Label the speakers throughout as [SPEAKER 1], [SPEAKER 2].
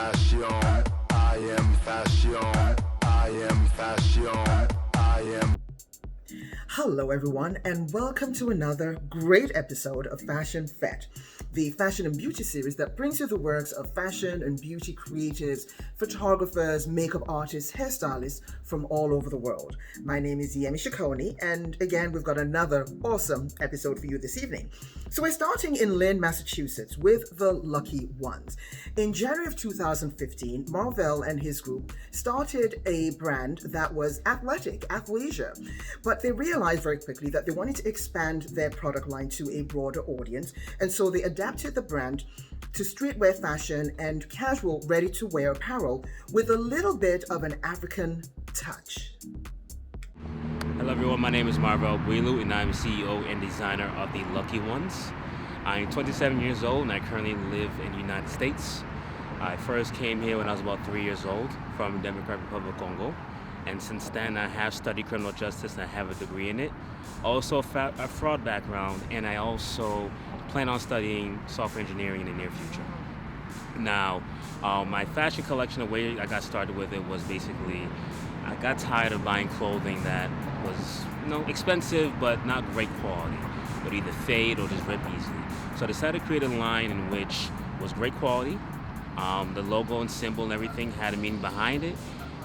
[SPEAKER 1] fashion. I am fashion. I am fashion. I am.
[SPEAKER 2] Hello, everyone, and welcome to another great episode of Fashion Fete, the fashion and beauty series that brings you the works of fashion and beauty creators, photographers, makeup artists, hairstylists from all over the world. My name is Yemi Shakoni, and again, we've got another awesome episode for you this evening. So we're starting in Lynn, Massachusetts with the Lucky Ones. In January of 2015, Marvell and his group started a brand that was athletic, athleisure, but they realized very quickly that they wanted to expand their product line to a broader audience, and so they adapted the brand to streetwear fashion and casual ready-to-wear apparel with a little bit of an African touch.
[SPEAKER 3] Hello everyone, my name is Marvell Bwilu and I'm CEO and designer of the Lucky Ones. I'm 27 years old and I currently live in the United States. I first came here when I was about 3 years old from the Democratic Republic of Congo. And since then I have studied criminal justice and I have a degree in it. Also a fraud background, and I also plan on studying software engineering in the near future. Now, my fashion collection, the way I got started with it was basically, I got tired of buying clothing that was, expensive but not great quality. It would either fade or just rip easily. So I decided to create a line in which was great quality. The logo and symbol and everything had a meaning behind it,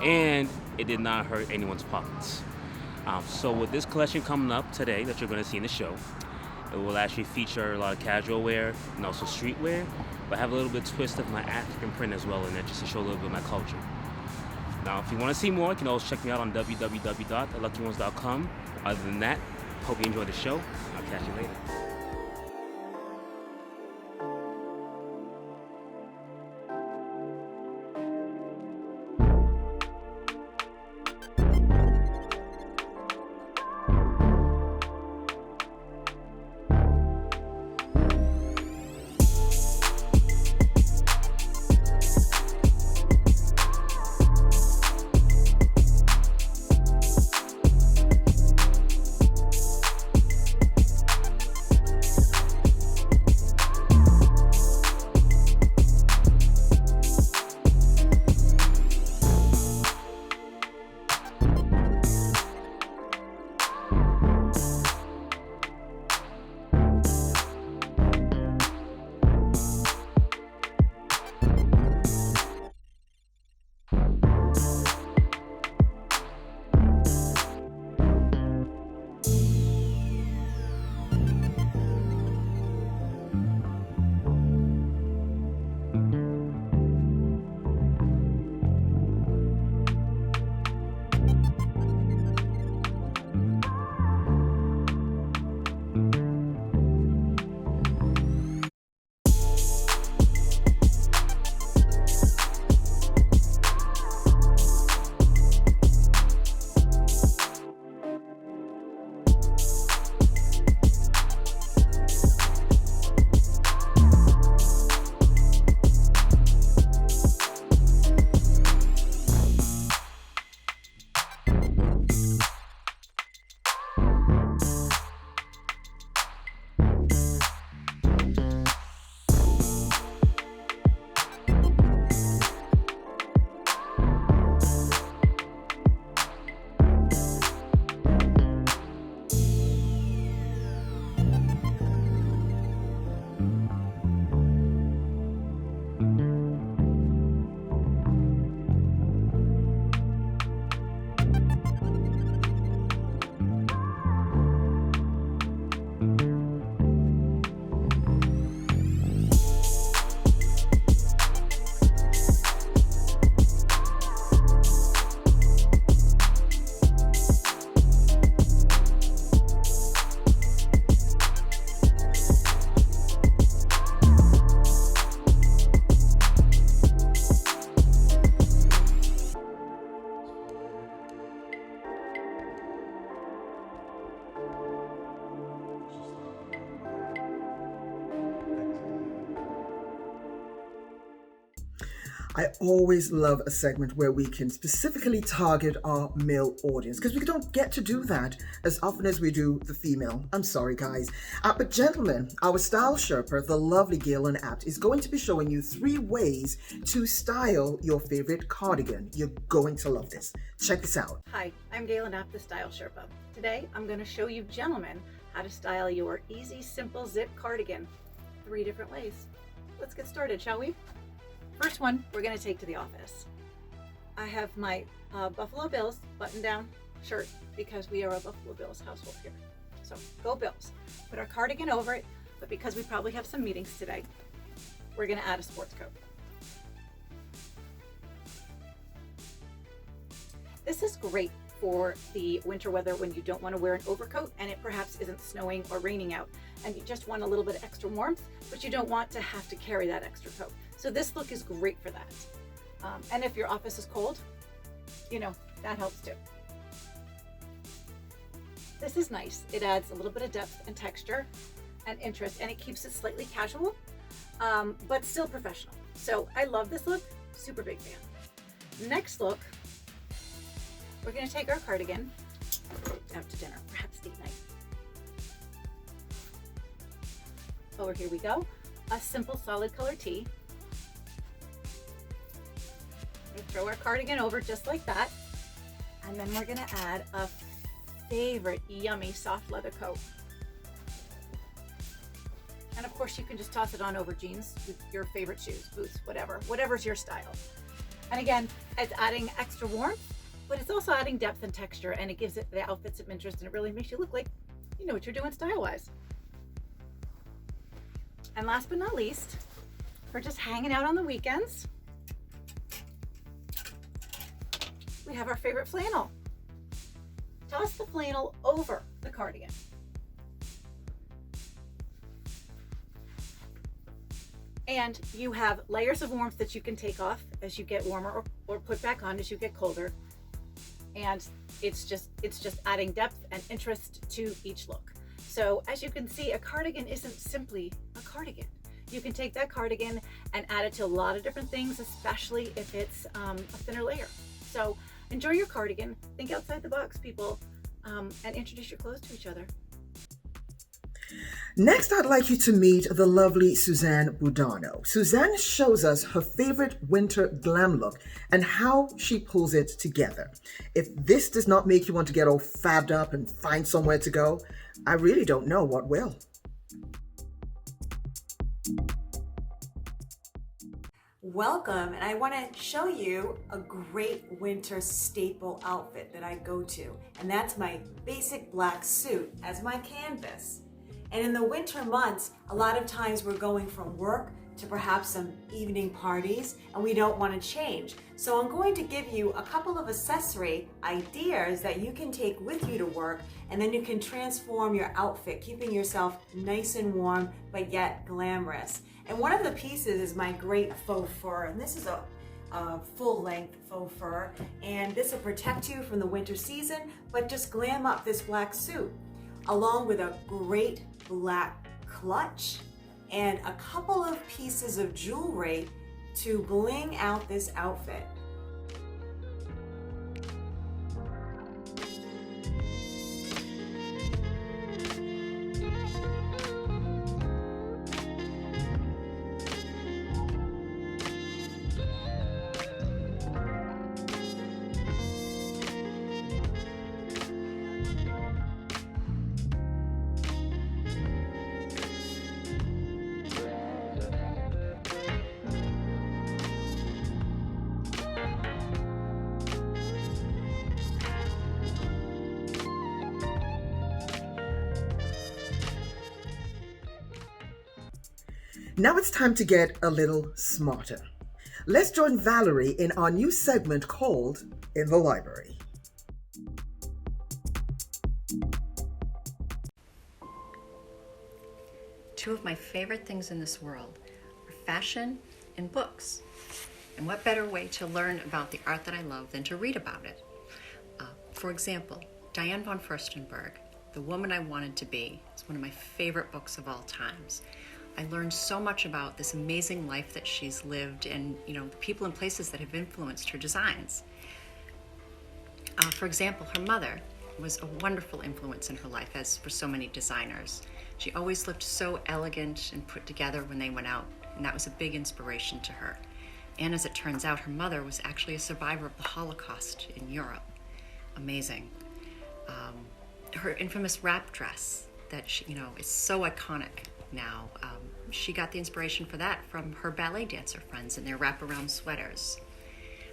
[SPEAKER 3] and it did not hurt anyone's pockets. So with this collection coming up today that you're going to see in the show, it will actually feature a lot of casual wear and also streetwear, but have a little bit twist of my African print as well in it, just to show a little bit of my culture. Now, if you want to see more, you can always check me out on www.theluckyones.com. Other than that, hope you enjoyed the show. I'll catch you later.
[SPEAKER 2] I always love a segment where we can specifically target our male audience because we don't get to do that as often as we do the female. I'm sorry, guys. But gentlemen, our style Sherpa, the lovely Galen Apt, is going to be showing you 3 ways to style your favorite cardigan. You're going to love this. Check this out.
[SPEAKER 4] Hi, I'm Galen Apt, the Style Sherpa. Today, I'm going to show you gentlemen how to style your easy, simple zip cardigan. 3 different ways. Let's get started, shall we? First one, we're going to take to the office. I have my Buffalo Bills button-down shirt because we are a Buffalo Bills household here. So go Bills. Put our cardigan over it, but because we probably have some meetings today, we're going to add a sports coat. This is great for the winter weather when you don't want to wear an overcoat and it perhaps isn't snowing or raining out and you just want a little bit of extra warmth, but you don't want to have to carry that extra coat. So this look is great for that. And if your office is cold, you know, that helps too. This is nice. It adds a little bit of depth and texture and interest, and it keeps it slightly casual, but still professional. So I love this look, super big fan. Next look, we're gonna take our cardigan out to dinner, perhaps date night. Over here we go, a simple solid color tee. We throw our cardigan over just like that, and then we're gonna add a favorite yummy soft leather coat. And of course you can just toss it on over jeans with your favorite shoes, boots, whatever's your style. And again, it's adding extra warmth, but it's also adding depth and texture, and it gives it the outfit some interest, and it really makes you look like you know what you're doing style-wise. And last but not least, for just hanging out on the weekends, we have our favorite flannel. Toss the flannel over the cardigan. And you have layers of warmth that you can take off as you get warmer or put back on as you get colder. And it's just adding depth and interest to each look. So as you can see, a cardigan isn't simply a cardigan. You can take that cardigan and add it to a lot of different things, especially if it's a thinner layer. So enjoy your cardigan, think outside the box, people, and introduce your clothes to each other.
[SPEAKER 2] Next, I'd like you to meet the lovely Suzanne Budano. Suzanne shows us her favorite winter glam look and how she pulls it together. If this does not make you want to get all fabbed up and find somewhere to go, I really don't know what will.
[SPEAKER 5] Welcome, and I want to show you a great winter staple outfit that I go to, and that's my basic black suit as my canvas. And in the winter months, a lot of times we're going from work to perhaps some evening parties, and we don't want to change. So I'm going to give you a couple of accessory ideas that you can take with you to work, and then you can transform your outfit, keeping yourself nice and warm, but yet glamorous. And one of the pieces is my great faux fur, and this is a full-length faux fur, and this will protect you from the winter season, but just glam up this black suit, along with a great black clutch and a couple of pieces of jewelry to bling out this outfit.
[SPEAKER 2] Now it's time to get a little smarter. Let's join Valerie in our new segment called In the Library.
[SPEAKER 6] Two of my favorite things in this world are fashion and books. And what better way to learn about the art that I love than to read about it? For example, Diane von Furstenberg, The Woman I Wanted to Be, is one of my favorite books of all times. I learned so much about this amazing life that she's lived and, the people and places that have influenced her designs. For example, her mother was a wonderful influence in her life, as for so many designers. She always looked so elegant and put together when they went out, and that was a big inspiration to her. And as it turns out, her mother was actually a survivor of the Holocaust in Europe. Amazing. Her infamous wrap dress that is so iconic now. She got the inspiration for that from her ballet dancer friends and their wraparound sweaters.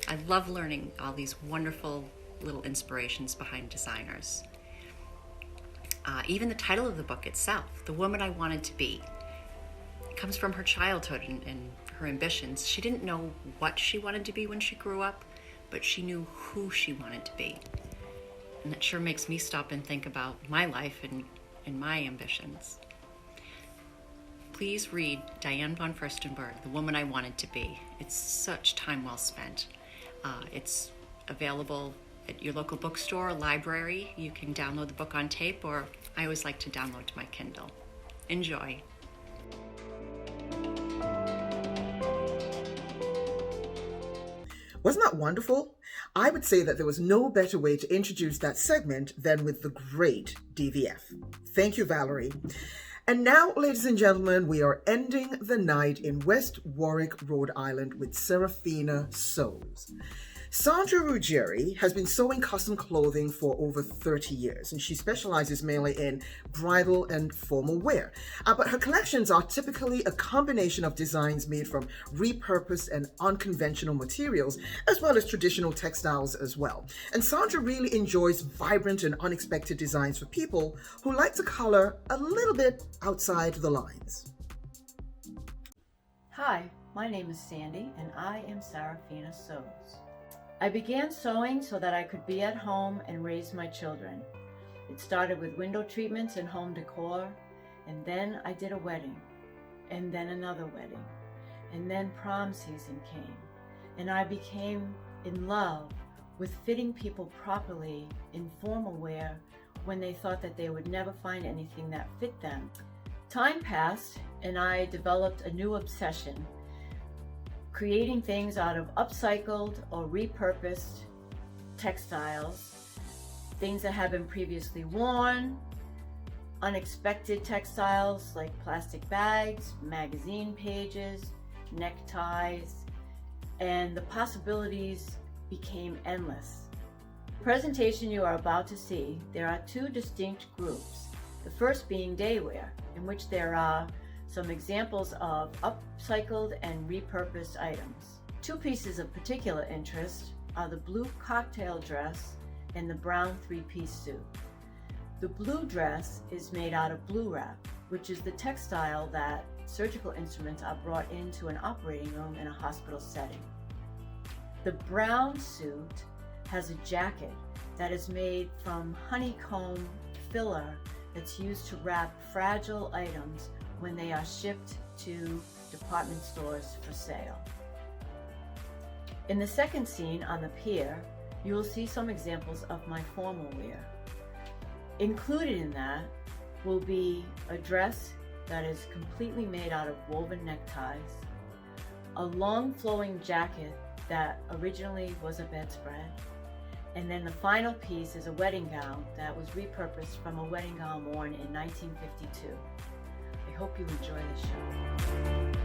[SPEAKER 6] I love learning all these wonderful little inspirations behind designers. Even the title of the book itself, The Woman I Wanted to Be, comes from her childhood and her ambitions. She didn't know what she wanted to be when she grew up, but she knew who she wanted to be. And that sure makes me stop and think about my life and my ambitions. Please read Diane von Furstenberg, The Woman I Wanted to Be. It's such time well spent. It's available at your local bookstore or library. You can download the book on tape, or I always like to download to my Kindle. Enjoy.
[SPEAKER 2] Wasn't that wonderful? I would say that there was no better way to introduce that segment than with the great DVF. Thank you, Valerie. And now, ladies and gentlemen, we are ending the night in West Warwick, Rhode Island with SerafinaSews. Sandra Ruggieri has been sewing custom clothing for over 30 years, and she specializes mainly in bridal and formal wear. But her collections are typically a combination of designs made from repurposed and unconventional materials, as well as traditional textiles as well. And Sandra really enjoys vibrant and unexpected designs for people who like to color a little bit outside the lines.
[SPEAKER 7] Hi, my name is Sandy, and I am SerafinaSews. I began sewing so that I could be at home and raise my children. It started with window treatments and home decor, and then I did a wedding, and then another wedding, and then prom season came, and I became in love with fitting people properly in formal wear when they thought that they would never find anything that fit them. Time passed, and I developed a new obsession: creating things out of upcycled or repurposed textiles, things that have been previously worn, unexpected textiles like plastic bags, magazine pages, neckties, and the possibilities became endless. The presentation you are about to see, there are two distinct groups. The first being daywear, in which there are some examples of upcycled and repurposed items. Two pieces of particular interest are the blue cocktail dress and the brown three-piece suit. The blue dress is made out of blue wrap, which is the textile that surgical instruments are brought into an operating room in a hospital setting. The brown suit has a jacket that is made from honeycomb filler that's used to wrap fragile items when they are shipped to department stores for sale. In the second scene on the pier, you will see some examples of my formal wear. Included in that will be a dress that is completely made out of woven neckties, a long flowing jacket that originally was a bedspread, and then the final piece is a wedding gown that was repurposed from a wedding gown worn in 1952. I hope you enjoy the show.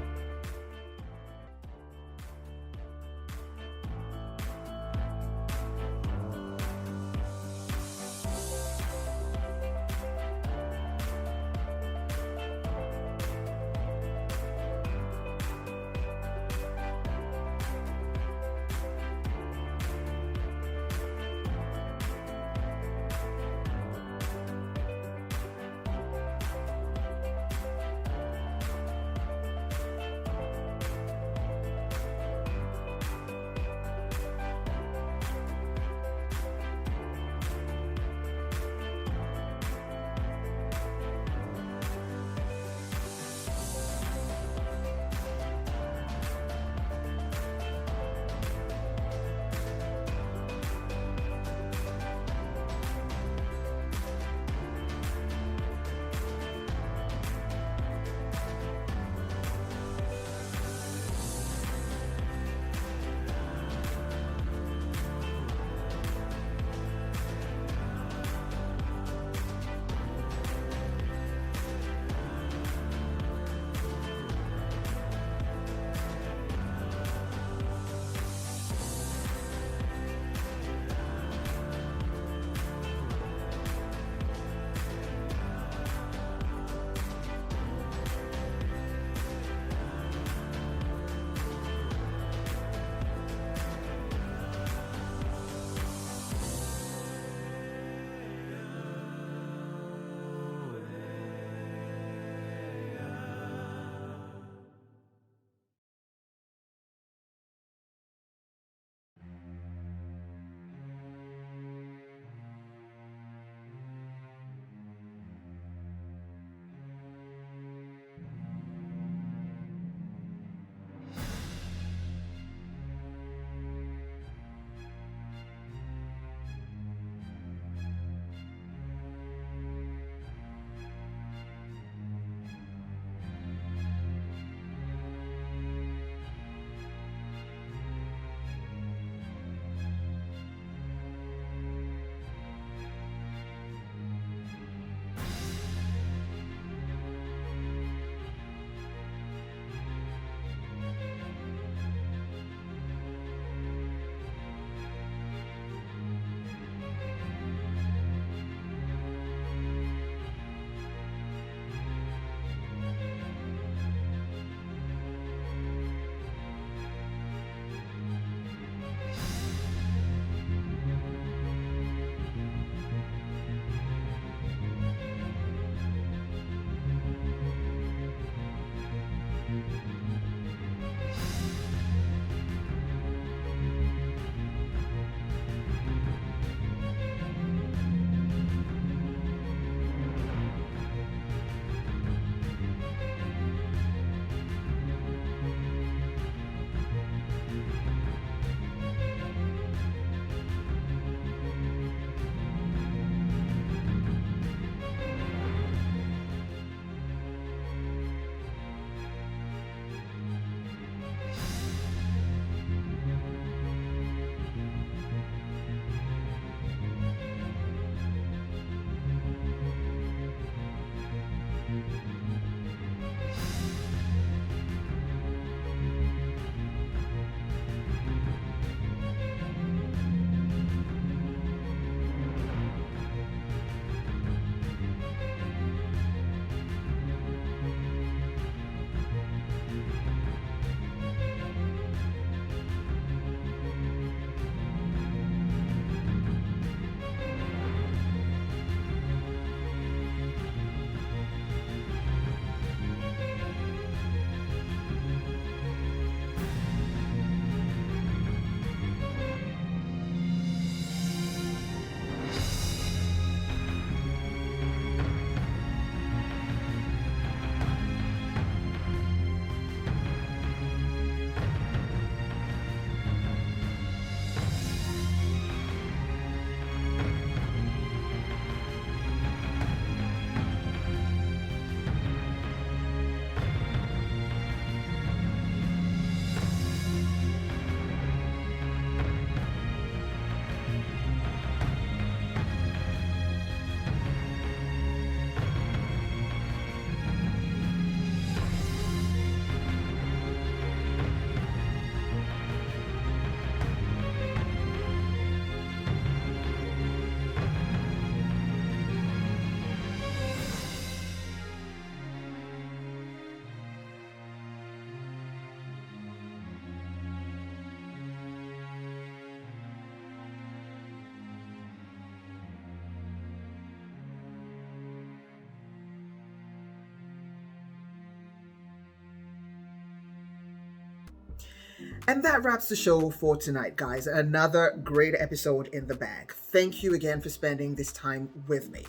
[SPEAKER 2] And that wraps the show for tonight, guys. Another great episode in the bag. Thank you again for spending this time with me.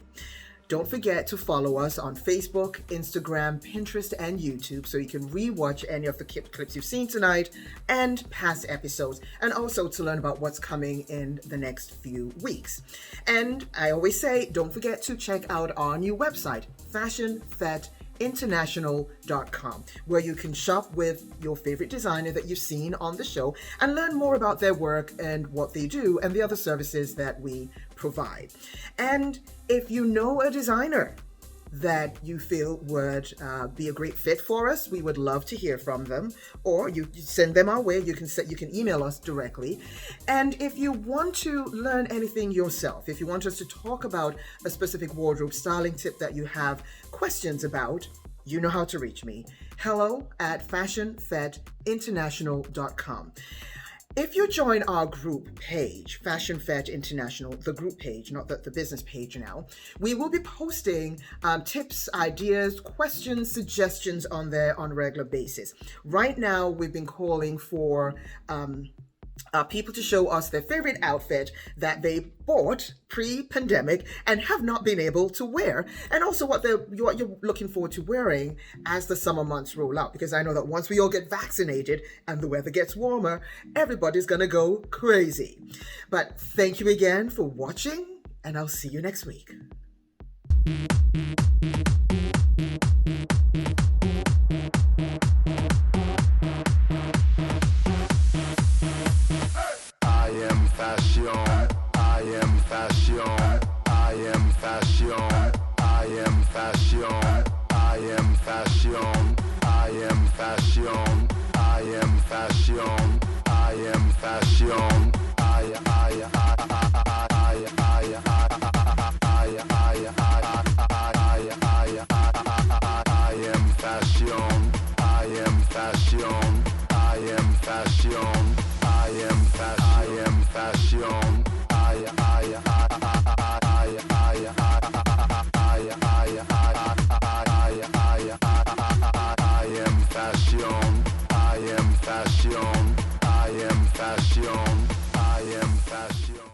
[SPEAKER 2] Don't forget to follow us on Facebook, Instagram, Pinterest, and YouTube so you can rewatch any of the clips you've seen tonight and past episodes, and also to learn about what's coming in the next few weeks. And I always say, don't forget to check out our new website, FashionFeteInternational.com, where you can shop with your favorite designer that you've seen on the show and learn more about their work and what they do and the other services that we provide. And if you know a designer that you feel would be a great fit for us, we would love to hear from them, or you send them our way. You can email us directly. And if you want to learn anything yourself, if you want us to talk about a specific wardrobe styling tip that you have questions about, you know how to reach me. hello@FashionFeteInternational.com. If you join our group page, Fashion Fete International, the group page, not the business page now, we will be posting tips, ideas, questions, suggestions on there on a regular basis. Right now, we've been calling for people to show us their favorite outfit that they bought pre-pandemic and have not been able to wear, and also what you're looking forward to wearing as the summer months roll out, because I know that once we all get vaccinated and the weather gets warmer, everybody's gonna go crazy. But thank you again for watching, and I'll see you next week.
[SPEAKER 1] I am fashion.